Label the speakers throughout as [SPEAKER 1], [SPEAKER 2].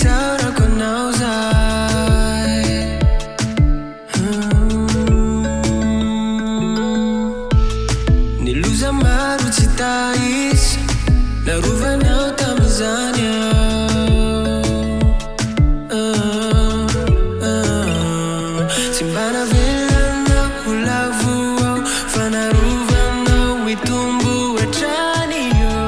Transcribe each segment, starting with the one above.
[SPEAKER 1] isaorako anao zay. Ny loza maro tsy tahisa narovanao tamizany tsy mba navelanao ho lavo ao fa narovanao mitombo hatrany io.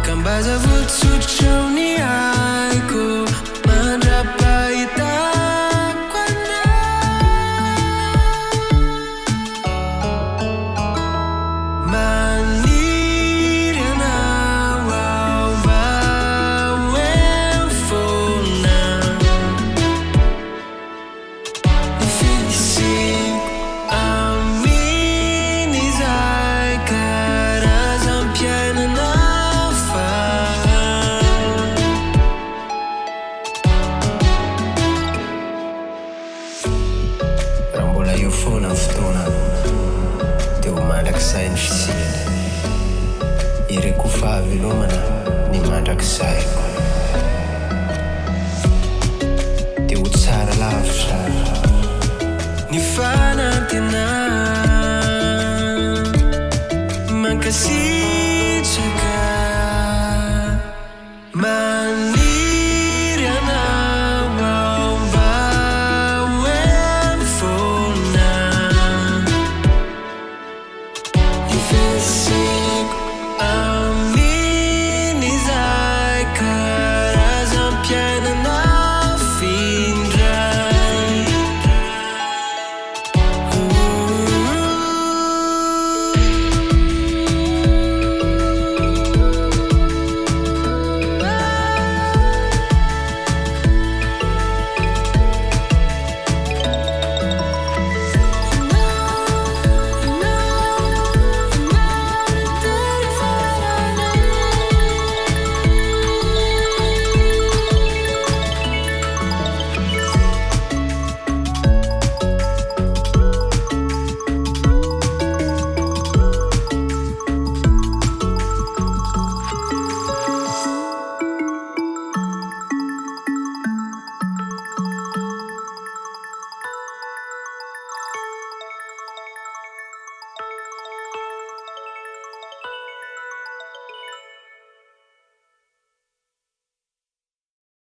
[SPEAKER 1] Ka mba zava-tsotrao ny haiko mandrapahitako anao. Maniry anao ao mba hoemfona. Ny fisiko aminy izay karazam-piainanao fa raha mbola eo foana ny fotoana dia ho mandrakizay ny fisiana. Ireko fahavelomana ny mandrakizayko dia ho tsara lavitra ny fanantenana mankasitraka